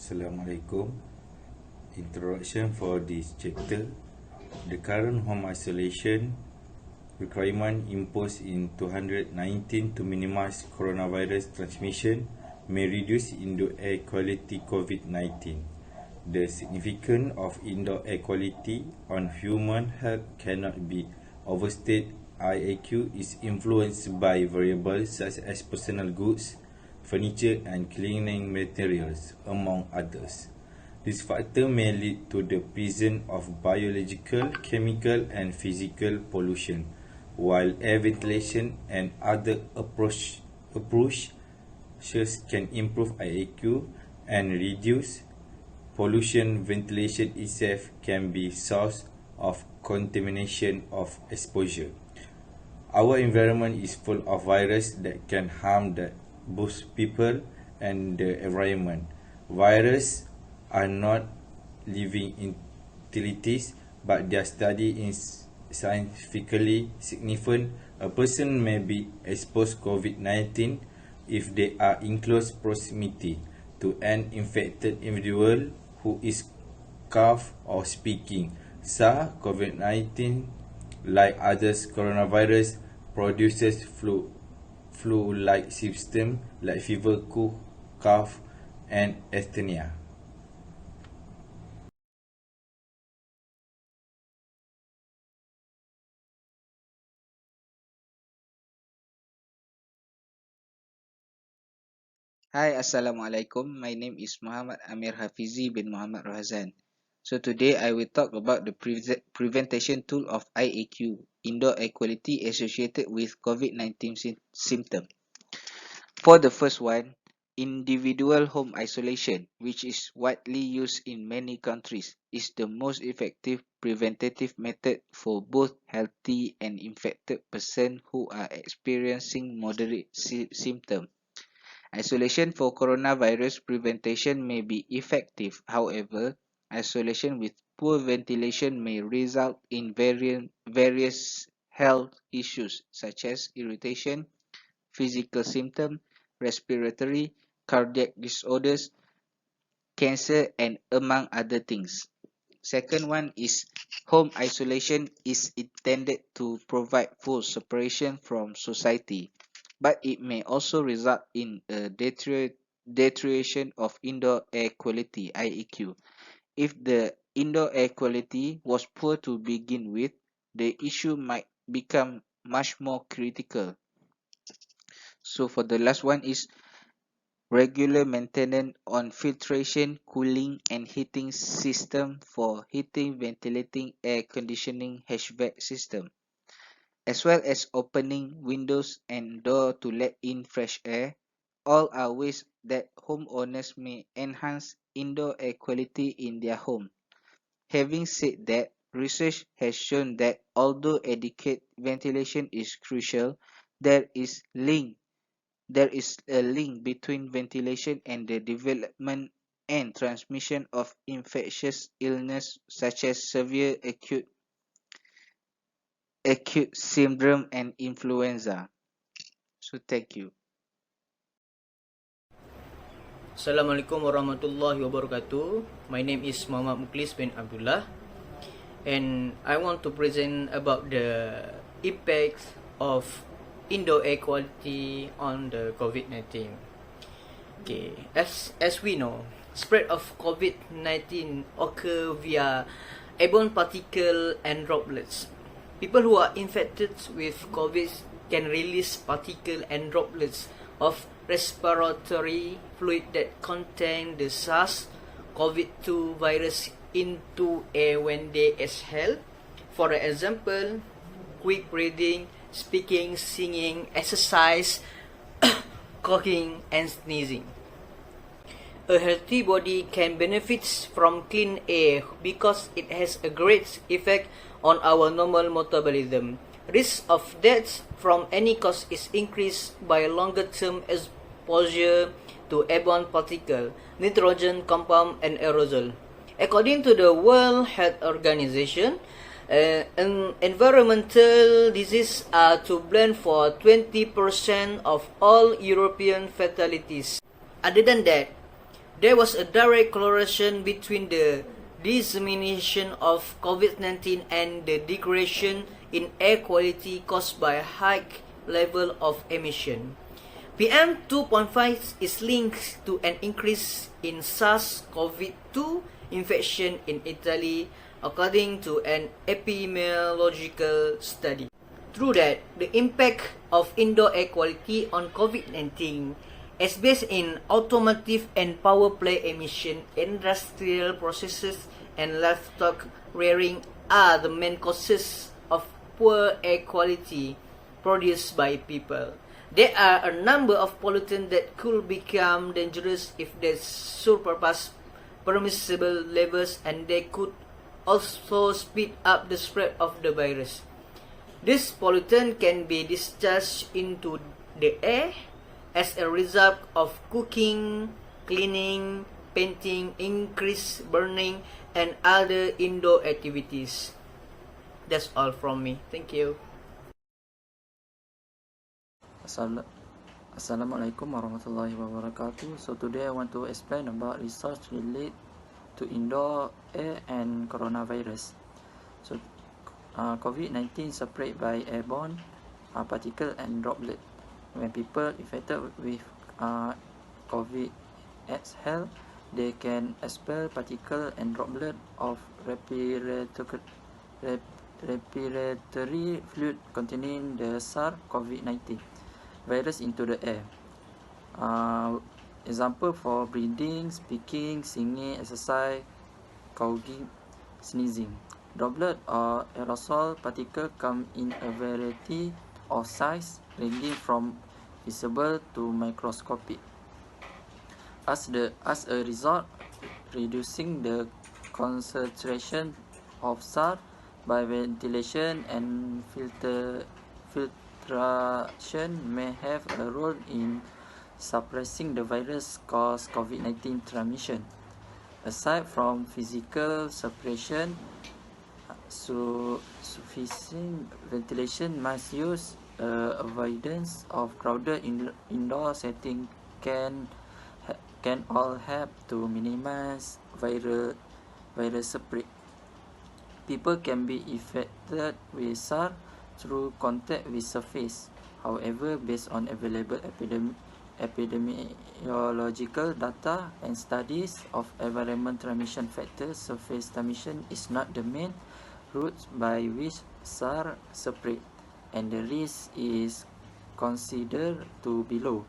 Assalamualaikum. Introduction for this chapter. The current home isolation requirement imposed in 2019 to minimize coronavirus transmission may reduce indoor air quality COVID-19. The significance of indoor air quality on human health cannot be overstated. IAQ is influenced by variables such as personal goods, furniture and cleaning materials, among others. This factor may lead to the presence of biological, chemical and physical pollution, while air ventilation and other approaches can improve IAQ and reduce pollution. Ventilation itself can be source of contamination of exposure. Our environment is full of viruses that can harm both people and the environment. Viruses are not living entities, but their study is scientifically significant. A person may be exposed to COVID-19 if they are in close proximity to an infected individual who is cough or speaking. COVID-19, like other coronavirus, produces flu-like symptoms like fever, cough, and asthenia. Hi, Assalamualaikum. My name is Muhammad AMIR HAFIZI bin Muhammad ROHAZAN. So today I will talk about the prevention tool of IAQ, indoor air quality associated with COVID-19 symptom. For the first one, individual home isolation, which is widely used in many countries, is the most effective preventative method for both healthy and infected persons who are experiencing moderate symptoms. Isolation for coronavirus prevention may be effective. However, isolation with poor ventilation may result in various health issues such as irritation, physical symptoms, respiratory, cardiac disorders, cancer, and among other things. Second one is home isolation is intended to provide full separation from society, but it may also result in a deterioration of indoor air quality (IAQ). If the indoor air quality was poor to begin with, the issue might become much more critical. So for the last one is regular maintenance on filtration, cooling and heating system for heating, ventilating, air conditioning HVAC system, as well as opening windows and door to let in fresh air. All are ways that homeowners may enhance indoor air quality in their home. Having said that, research has shown that although adequate ventilation is crucial, there is a link between ventilation and the development and transmission of infectious illness such as severe acute syndrome and influenza. So thank you. Assalamualaikum warahmatullahi wabarakatuh. My name is MUKHLIS bin ABDULLAH, and I want to present about the impacts of indoor air quality on the COVID-19. Okay, as we know, spread of COVID-19 occur via airborne particle and droplets. People who are infected with COVID can release particle and droplets of respiratory fluid that contain the SARS-CoV-2 virus into air when they exhale. For example, quick breathing, speaking, singing, exercise, coughing and sneezing. A healthy body can benefit from clean air because it has a great effect on our normal metabolism. Risk of death from any cause is increased by longer-term exposure to airborne particle, nitrogen compound and aerosol. According to the World Health Organization, environmental diseases are to blame for 20% of all European fatalities. Other than that, there was a direct correlation between the dissemination of COVID-19 and the degradation in air quality caused by a high level of emission. PM 2.5 is linked to an increase in SARS-CoV-2 infection in Italy, according to an epidemiological study. Through that, the impact of indoor air quality on COVID-19 is based in automotive and power plant emission, industrial processes, and livestock rearing are the main causes of poor air quality produced by people. There are a number of pollutants that could become dangerous if they surpass permissible levels, and they could also speed up the spread of the virus. This pollutant can be discharged into the air as a result of cooking, cleaning, painting, increased burning, and other indoor activities. That's all from me. Thank you. Assalamualaikum warahmatullahi wabarakatuh. So today I want to explain about research related to indoor air and coronavirus. So COVID-19 spread by airborne particle and droplet. When people infected with COVID exhale, they can expel particle and droplet of respiratory fluid containing the SARS-CoV-19 virus into the air. Example for breathing, speaking, singing, exercise, coughing, sneezing. Droplet or aerosol particle come in a variety of size, ranging from visible to microscopic. As a result, reducing the concentration of SARS by ventilation and filtration may have a role in suppressing the virus cause COVID-19 transmission. Aside from physical suppression, sufficient ventilation must use. Avoidance of crowded indoor setting can all help to minimize viral spread. People can be infected with SARS through contact with surface. However, based on available epidemiological data and studies of environment transmission factors, surface transmission is not the main route by which SARS spread, and the risk is considered to be low.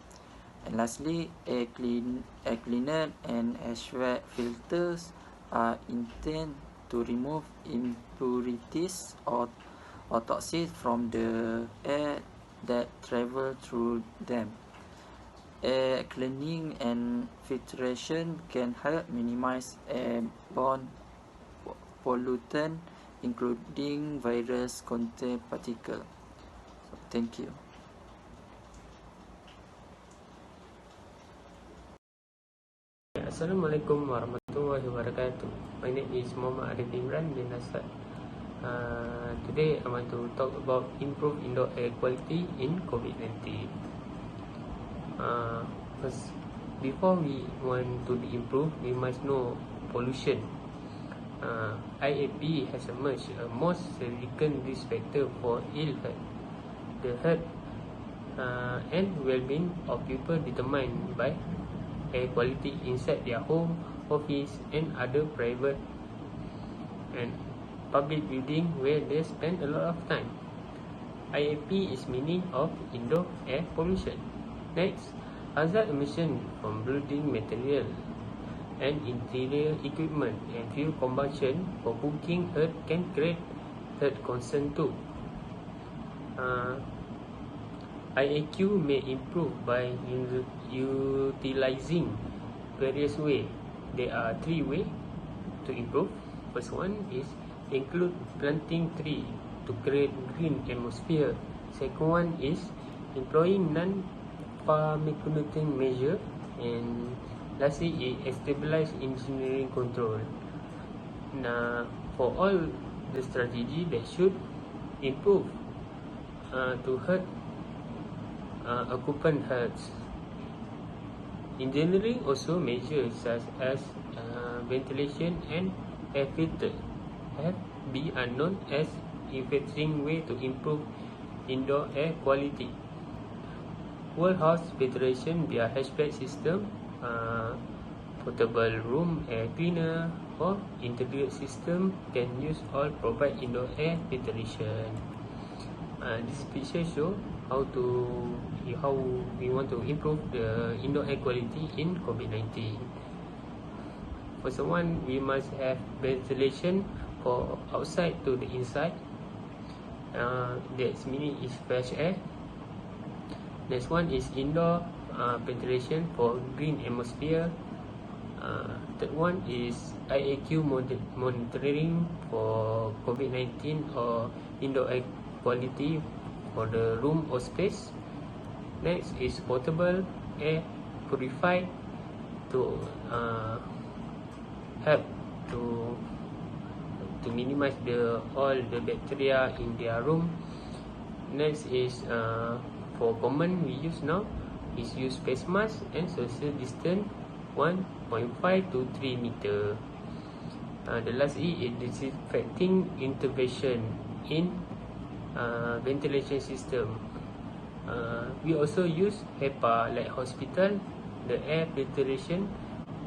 And lastly, air cleaner and Hvac filters are intended to remove impurities or toxins from the air that travel through them. Air cleaning and filtration can help minimize airborne pollutant, including virus-contained particles. So, thank you. Assalamualaikum warahmatullahi wabarakatuh. My name is Muhammad IMRAN bin HASSAN. Today I want to talk about improved indoor air quality in COVID-19. First, before we want to improve, we must know pollution. IAP has emerged a most significant risk factor for ill health. The health and well-being of people determined by air quality inside their home, office, and other private and public building where they spend a lot of time. IAP is meaning of indoor air pollution. Next, hazard emission from building material and interior equipment and fuel combustion for cooking heat can create health concern too. IAQ may improve by utilizing various ways. There are 3 ways to improve. First one is include planting tree to create green atmosphere. Second one is employing non-pharmacological measure, and lastly is stabilize engineering control. Now, for all the strategy that should improve to hurt occupant health. Engineering also measures such as ventilation and air filter have been known as effective way to improve indoor air quality. World House Federation via HVAC system, portable room air cleaner or integrated system can use all provide indoor air ventilation. This picture show how we want to improve the indoor air quality in COVID-19. First one, we must have ventilation for outside to the inside. That's meaning is fresh air. Next one is indoor ventilation for green atmosphere. Third one is IAQ monitoring for COVID-19 or indoor air quality for the room or space. Next is portable air purified to help to minimize all the bacteria in their room. Next is for common we use now is use face mask and social distance 1.5 to 3 meter. The last is disinfecting intervention in ventilation system. We also use HEPA like hospital. The air filtration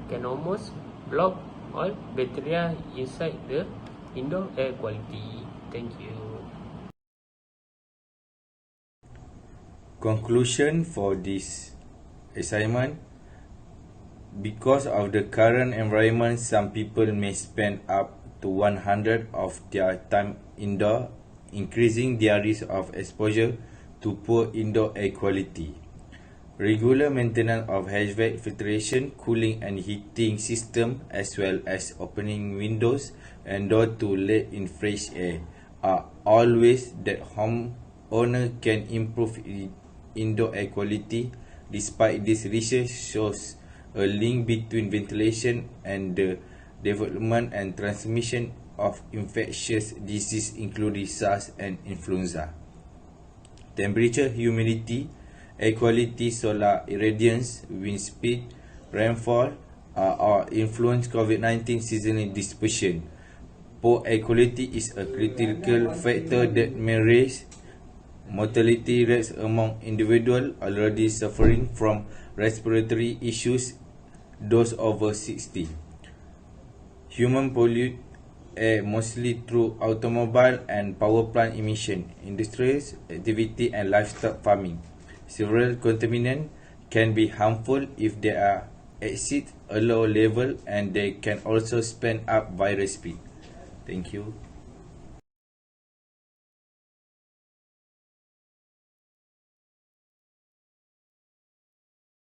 can almost block all bacteria inside the indoor air quality. Thank you. Conclusion for this assignment: because of the current environment, some people may spend up to 100 of their time indoor, increasing their risk of exposure to poor indoor air quality. Regular maintenance of HVAC filtration, cooling and heating system, as well as opening windows and doors to let in fresh air, are all ways that homeowner can improve indoor air quality. Despite this, research shows a link between ventilation and the development and transmission of infectious disease including SARS and influenza. Temperature, humidity, air quality, solar irradiance, wind speed, rainfall are influence COVID-19 seasonal dispersion. Poor air quality is a critical factor that may raise mortality rates among individuals already suffering from respiratory issues, those over 60. Human pollute air mostly through automobile and power plant emission, industrial activity and livestock farming. Several contaminants can be harmful if they are exceed a low level, and they can also spread up virus speed. Thank you.